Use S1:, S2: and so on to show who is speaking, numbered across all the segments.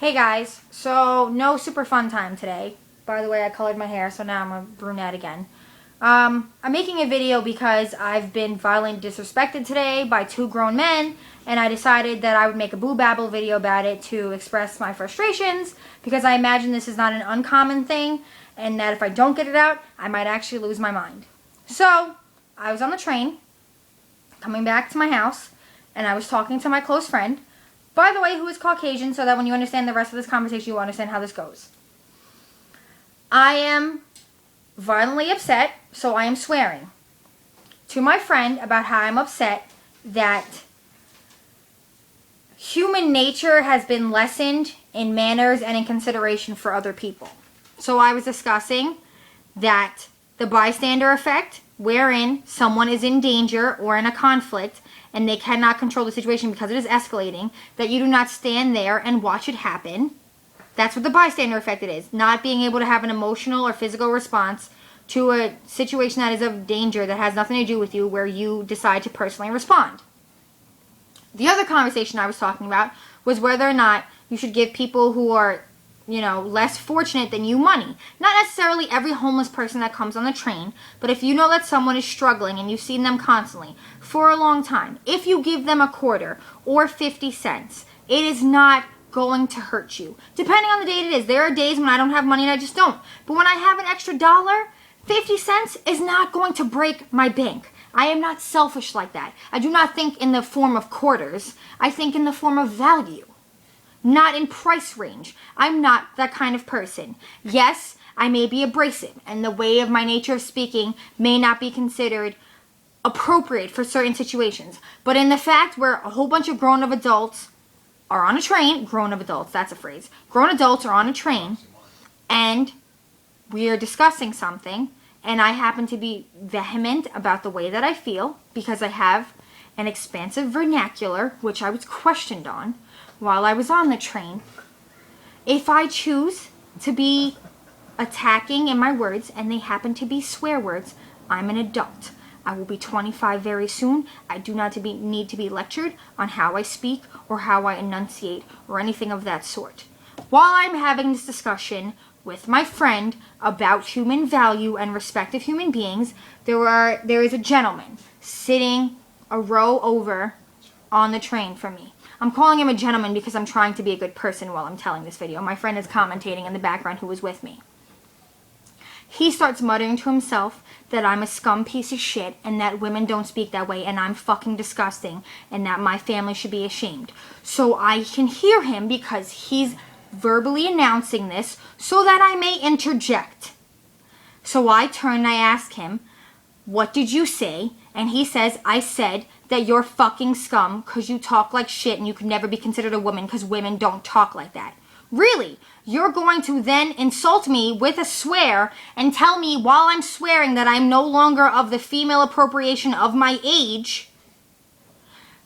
S1: Hey guys, so no super fun time today. By the way, I colored my hair, so now I'm a brunette again. I'm making a video because I've been violently disrespected today by two grown men, and I decided that I would make a Boob Babble video about it to express my frustrations, because I imagine this is not an uncommon thing, and that if I don't get it out, I might actually lose my mind. So, I was on the train, coming back to my house, and I was talking to my close friend, by the way, who is Caucasian, so that when you understand the rest of this conversation, you understand how this goes. I am violently upset, so I am swearing to my friend about how I'm upset that human nature has been lessened in manners and in consideration for other people. So I was discussing that the bystander effect, wherein someone is in danger or in a conflict and they cannot control the situation because it is escalating, that you do not stand there and watch it happen. That's what the bystander effect it is. Not being able to have an emotional or physical response to a situation that is of danger that has nothing to do with you, where you decide to personally respond. The other conversation I was talking about was whether or not you should give people who are, less fortunate than you money. Not necessarily every homeless person that comes on the train, but if you know that someone is struggling and you've seen them constantly for a long time, if you give them a quarter or 50 cents, it is not going to hurt you. Depending on the day it is. There are days when I don't have money and I just don't. But when I have an extra dollar, 50 cents is not going to break my bank. I am not selfish like that. I do not think in the form of quarters. I think in the form of value. Not in price range. I'm not that kind of person. Yes, I may be abrasive, and the way of my nature of speaking may not be considered appropriate for certain situations. But in the fact where a whole bunch of grown-up adults are on a train, grown-up adults, that's a phrase, grown adults are on a train, and we are discussing something, and I happen to be vehement about the way that I feel, because I have an expansive vernacular, which I was questioned on while I was on the train. If I choose to be attacking in my words, and they happen to be swear words, I'm an adult. I will be 25 very soon. I do not need to be lectured on how I speak or how I enunciate or anything of that sort. While I'm having this discussion with my friend about human value and respect of human beings, there is a gentleman sitting a row over on the train from me. I'm calling him a gentleman because I'm trying to be a good person while I'm telling this video. My friend is commentating in the background who was with me. He starts muttering to himself that I'm a scum piece of shit and that women don't speak that way and I'm fucking disgusting and that my family should be ashamed. So I can hear him because he's verbally announcing this so that I may interject. So I turn and I ask him, "What did you say?" And he says, "I said that you're fucking scum because you talk like shit and you could never be considered a woman because women don't talk like that." Really? You're going to then insult me with a swear and tell me while I'm swearing that I'm no longer of the female appropriation of my age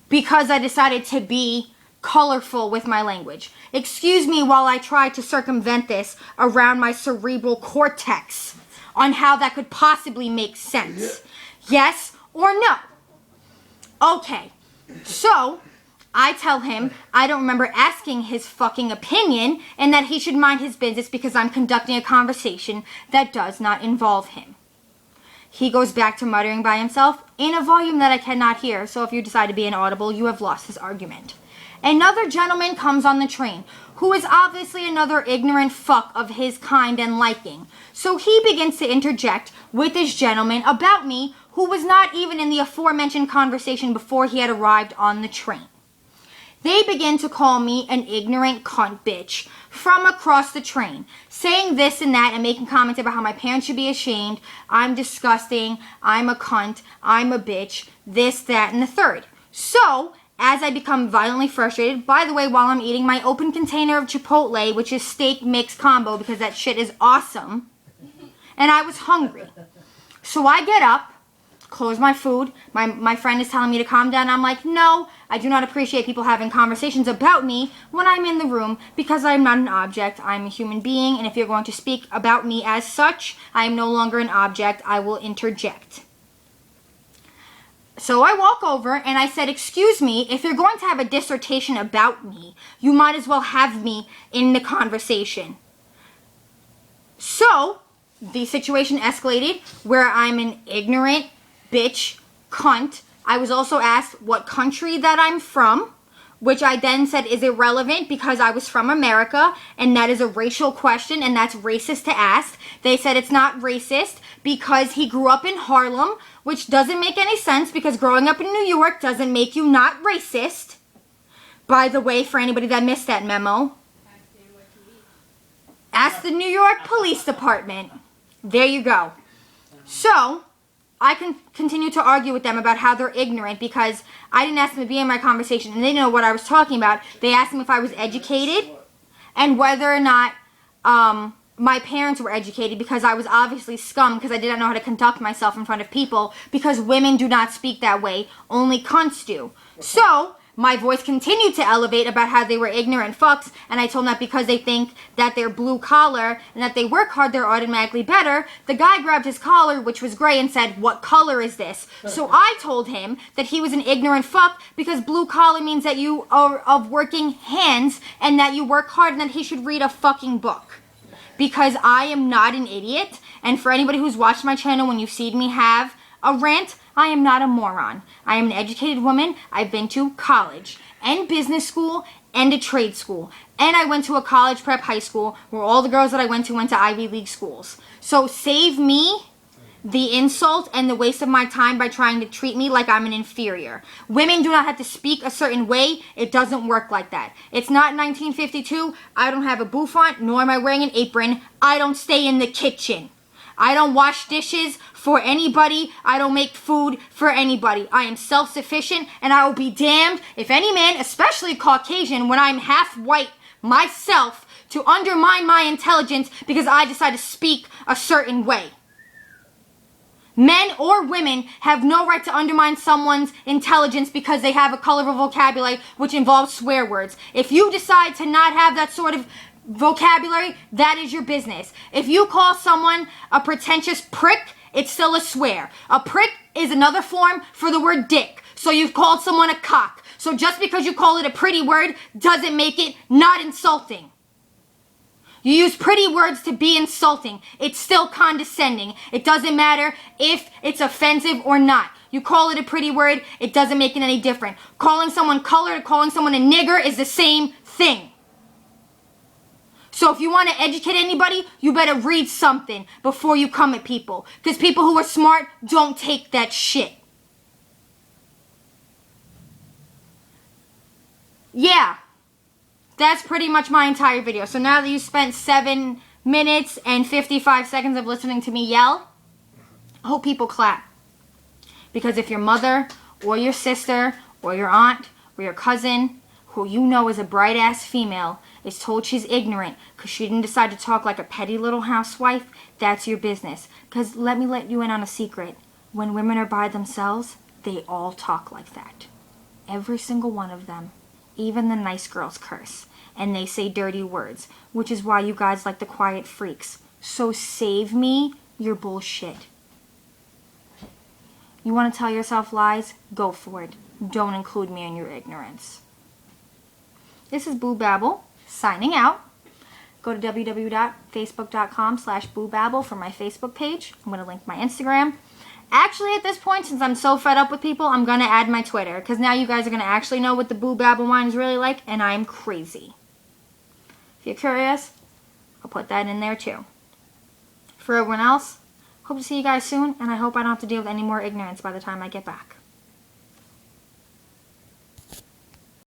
S1: because I decided to be colorful with my language. Excuse me while I try to circumvent this around my cerebral cortex on how that could possibly make sense. Yes or no? Okay, so I tell him I don't remember asking his fucking opinion and that he should mind his business because I'm conducting a conversation that does not involve him. He goes back to muttering by himself in a volume that I cannot hear, so if you decide to be inaudible, you have lost this argument. Another gentleman comes on the train, who is obviously another ignorant fuck of his kind and liking. So he begins to interject with this gentleman about me, who was not even in the aforementioned conversation before he had arrived on the train. They begin to call me an ignorant cunt bitch from across the train, saying this and that and making comments about how my parents should be ashamed, I'm disgusting, I'm a cunt, I'm a bitch, this, that, and the third. So, as I become violently frustrated, by the way, while I'm eating my open container of Chipotle, which is steak mix combo because that shit is awesome, and I was hungry. So I get up, close my food. My friend is telling me to calm down. I'm like, no, I do not appreciate people having conversations about me when I'm in the room because I'm not an object. I'm a human being, and if you're going to speak about me as such, I am no longer an object. I will interject. So I walk over and I said, excuse me, if you're going to have a dissertation about me, you might as well have me in the conversation. So the situation escalated where I'm an ignorant bitch cunt. I was also asked what country that I'm from, which I then said is irrelevant because I was from America, and that is a racial question, and that's racist to ask. They said it's not racist because he grew up in Harlem, which doesn't make any sense because growing up in New York doesn't make you not racist. By the way, for anybody that missed that memo, ask the New York Police Department. There you go. So I can continue to argue with them about how they're ignorant because I didn't ask them to be in my conversation and they didn't know what I was talking about. They asked me if I was educated and whether or not my parents were educated because I was obviously scum because I didn't know how to conduct myself in front of people because women do not speak that way. Only cunts do. So my voice continued to elevate about how they were ignorant fucks, and I told them that because they think that they're blue collar and that they work hard, they're automatically better. The guy grabbed his collar, which was gray, and said, what color is this? So I told him that he was an ignorant fuck because blue collar means that you are of working hands and that you work hard and that he should read a fucking book. Because I am not an idiot, and for anybody who's watched my channel when you've seen me have a rant, I am not a moron. I am an educated woman. I've been to college and business school and a trade school. And I went to a college prep high school where all the girls that I went to Ivy League schools. So save me the insult and the waste of my time by trying to treat me like I'm an inferior. Women do not have to speak a certain way. It doesn't work like that. It's not 1952. I don't have a bouffant, nor am I wearing an apron. I don't stay in the kitchen. I don't wash dishes for anybody. I don't make food for anybody. I am self-sufficient, and I will be damned if any man, especially Caucasian, when I'm half white myself, to undermine my intelligence because I decide to speak a certain way. Men or women have no right to undermine someone's intelligence because they have a colorful vocabulary which involves swear words. If you decide to not have that sort of vocabulary, that is your business. If you call someone a pretentious prick, it's still a swear. A prick is another form for the word dick. So you've called someone a cock. So just because you call it a pretty word doesn't make it not insulting. You use pretty words to be insulting. It's still condescending. It doesn't matter if it's offensive or not. You call it a pretty word, it doesn't make it any different. Calling someone colored, calling someone a nigger is the same thing. So if you want to educate anybody, you better read something before you come at people. Because people who are smart don't take that shit. Yeah. That's pretty much my entire video. So now that you spent 7 minutes and 55 seconds of listening to me yell, I hope people clap. Because if your mother or your sister or your aunt or your cousin, who you know is a bright-ass female, is told she's ignorant because she didn't decide to talk like a petty little housewife, that's your business. Because let me let you in on a secret. When women are by themselves, they all talk like that. Every single one of them. Even the nice girls curse. And they say dirty words. Which is why you guys like the quiet freaks. So save me your bullshit. You want to tell yourself lies? Go for it. Don't include me in your ignorance. This is Boob Babble, signing out. Go to www.facebook.com/Boob Babble for my Facebook page. I'm going to link my Instagram. Actually, at this point, since I'm so fed up with people, I'm going to add my Twitter. Because now you guys are going to actually know what the Boob Babble wine is really like. And I'm crazy. If you're curious, I'll put that in there too. For everyone else, hope to see you guys soon. And I hope I don't have to deal with any more ignorance by the time I get back.